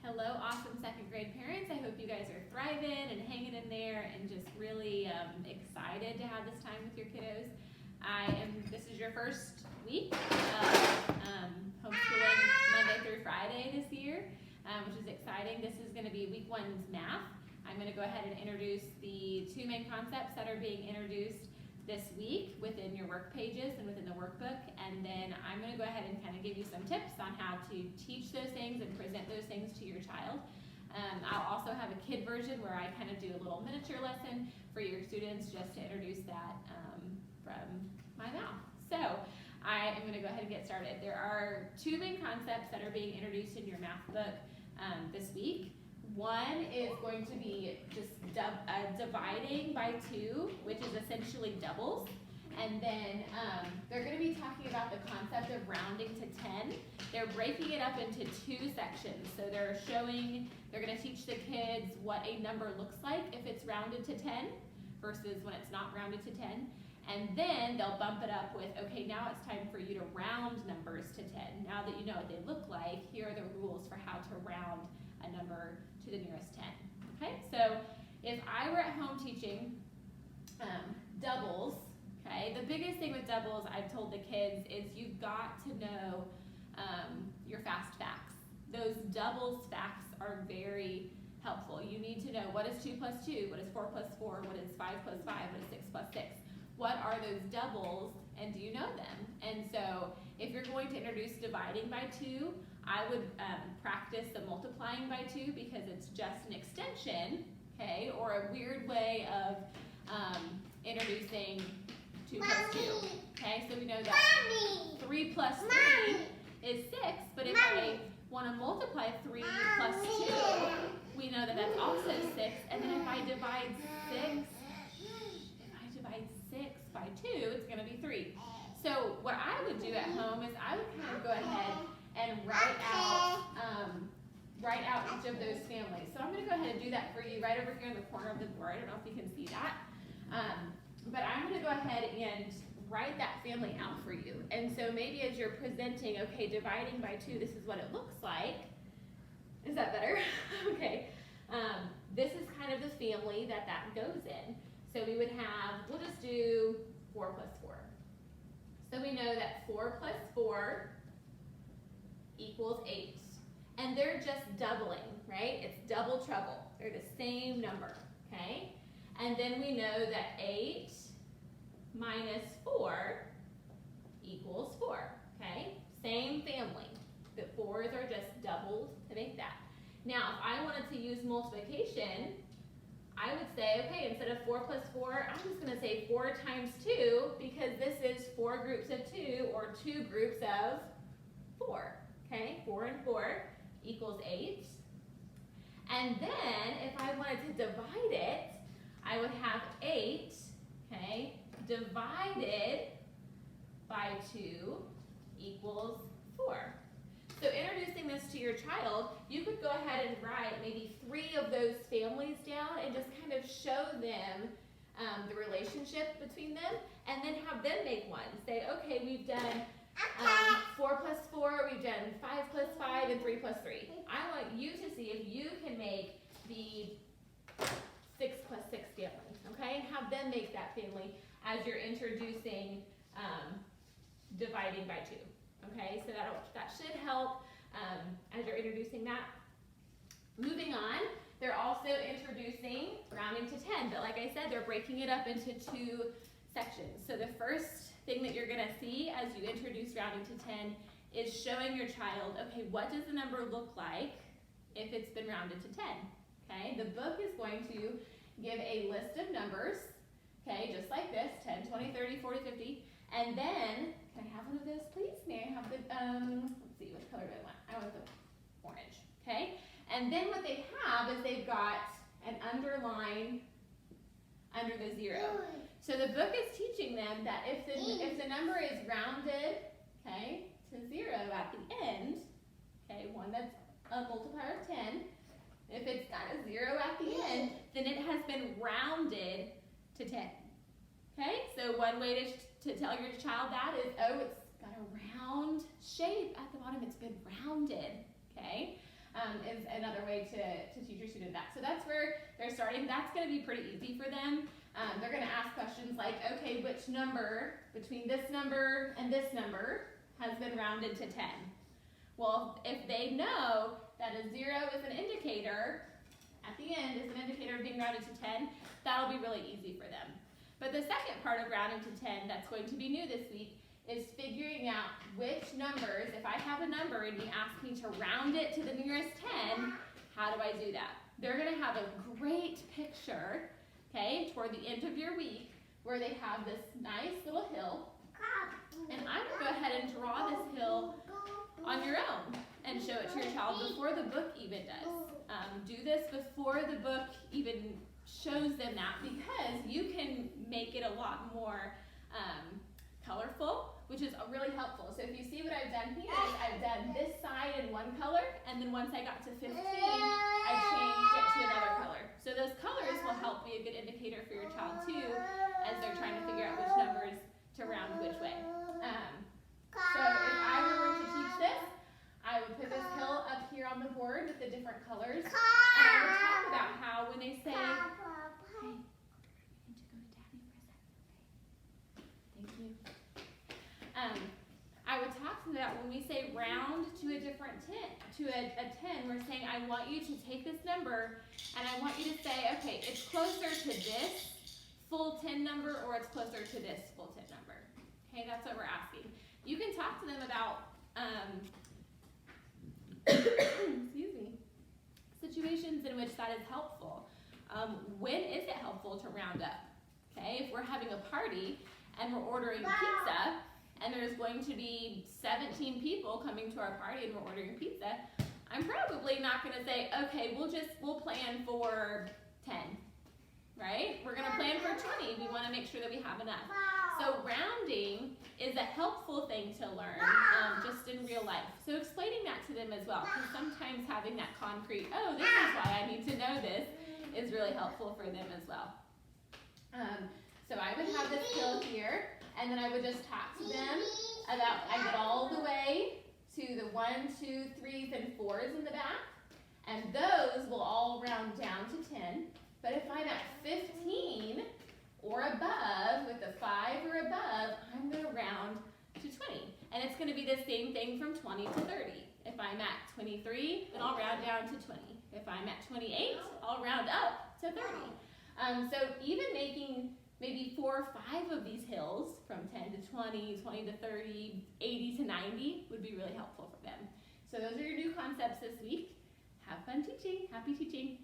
Hello, awesome second grade parents. I hope you guys are thriving and hanging in there and just really excited to have this time with your kiddos. This is your first week of homeschooling Monday through Friday this year, which is exciting. This is going to be week one's math. I'm going to go ahead and introduce the two main concepts that are being introduced this week within your work pages and within the workbook, and then I'm going to go ahead and kind of give you some tips on how to teach those things and present those things to your child. I'll also have a kid version where I kind of do a little miniature lesson for your students just to introduce that from my mouth. So I am going to go ahead and get started. There are two main concepts that are being introduced in your math book this week. One is going to be just dividing by 2, which is essentially doubles. And then they're going to be talking about the concept of rounding to 10. They're breaking it up into 2 sections. So they're going to teach the kids what a number looks like if it's rounded to 10 versus when it's not rounded to 10. And then they'll bump it up with, okay, now it's time for you to round numbers to 10. Now that you know what they look like, here are the rules for how to round a number to the nearest 10. Okay, so if I were at home teaching doubles, okay, the biggest thing with doubles I've told the kids is you've got to know your fast facts. Those doubles facts are very helpful. You need to know what is 2 plus 2, what is 4 plus 4, what is 5 plus 5, what is 6 plus 6. What are those doubles, and do you know them? And so if you're going to introduce dividing by 2, I would practice the multiplying by 2 because it's just an extension, okay, or a weird way of introducing 2 plus 2, okay? So we know that 3 plus 3 is 6, but if I want to multiply 3 plus 2, we know that that's also 6, and then if I divide 6 by 2, it's going to be 3. So what I would do at home is I would kind of go ahead and write out each of those families. So I'm going to go ahead and do that for you right over here in the corner of the board. I don't know if you can see that. But I'm going to go ahead and write that family out for you. And so maybe as you're presenting, okay, dividing by 2, this is what it looks like. Is that better? Okay. This is kind of the family that goes in. So we would have, we'll just do 4 plus 4. So we know that 4 plus 4 equals 8. And they're just doubling, right? It's double trouble. They're the same number, okay? And then we know that 8 minus 4 equals 4, okay? Same family. The 4s are just doubled to make that. Now, if I wanted to use multiplication, I would say, okay, instead of 4 plus 4, I'm just going to say 4 times 2 because this is 4 groups of 2 or 2 groups of 4. Okay, 4 and 4 equals 8. And then if I wanted to divide it, I would have 8, okay, divided by 2 equals 4. So introducing this to your child, you could go ahead and write maybe 3 of those families down and just kind of show them the relationship between them, and then have them make one. Say, okay, we've done 4 plus 4, we've done 5 plus 5, and 3 plus 3. I want you to see if you can make the 6 plus 6 family, okay? And have them make that family as you're introducing dividing by 2. Okay, so that should help as you're introducing that. Moving on, they're also introducing rounding to 10, but like I said, they're breaking it up into 2 sections. So the first thing that you're going to see as you introduce rounding to 10 is showing your child, okay, what does the number look like if it's been rounded to 10? Okay, the book is going to give a list of numbers, okay, just like this, 10, 20, 30, 40, 50, and then, can I have one of those, please? May I have the, let's see, what color do I want? I want the orange, okay? And then what they have is they've got an underline under the 0. So the book is teaching them that if the number is rounded, okay, to 0 at the end, okay, one that's a multiplier of 10, if it's got a 0 at the end, then it has been rounded to 10. Okay, so one way to tell your child that is, oh, it's got a round shape at the bottom. It's been rounded, okay? another way to teach your student that. So that's where they're starting. That's going to be pretty easy for them. They're going to ask questions like, okay, which number between this number and this number has been rounded to 10? Well, if they know that a 0 is an indicator, at the end is an indicator of being rounded to 10, that'll be really easy for them. But the second part of rounding to 10 that's going to be new this week is figuring out which numbers, if I have a number and you ask me to round it to the nearest 10, how do I do that? They're going to have a great picture, okay, toward the end of your week where they have this nice little hill. And I'm going to go ahead and draw this hill on your own and show it to your child before the book even does. Do this before the book even shows them that, because you can make it a lot more colorful, which is really helpful. So if you see what I've done here is I've done this side in one color, and then once I got to 15, I changed it to another color. So those colors will help be a good indicator for your child too, as they're trying to figure out which numbers to round which way. So if I were to teach this, I would put this hill up here on the board with the different colors, and I would talk about how when they say, hey, I need to go to Daddy for a second. Thank you. I would talk to them about when we say round to a different 10, a 10, we're saying I want you to take this number and I want you to say, okay, it's closer to this full 10 number or it's closer to this full 10 number. Okay, that's what we're asking. You can talk to them about excuse me, situations in which that is helpful. When is it helpful to round up? Okay, if we're having a party and we're ordering pizza and there's going to be 17 people coming to our party and we're ordering pizza, I'm probably not going to say, okay, we'll plan for 10, right? We're going to plan for 20. We want to make sure that we have enough. So rounding is a helpful thing to learn just in real life. So explaining that to them as well, because sometimes having that concrete, oh, this is why I need to know this, is really helpful for them as well. So I would have this hill here, and then I would just talk to them about, I get all the way to the 1, 2, 3s, and 4s in the back, and those will all round down to 10. But if I'm at 15 or above, with a 5 or above, I'm going to round to 20. And it's going to be the same thing from 20 to 30. If I'm at 23, then I'll round down to 20. If I'm at 28, I'll round up to 30. So even making maybe 4 or 5 of these hills from 10 to 20, 20 to 30, 80 to 90 would be really helpful for them. So those are your new concepts this week. Have fun teaching. Happy teaching.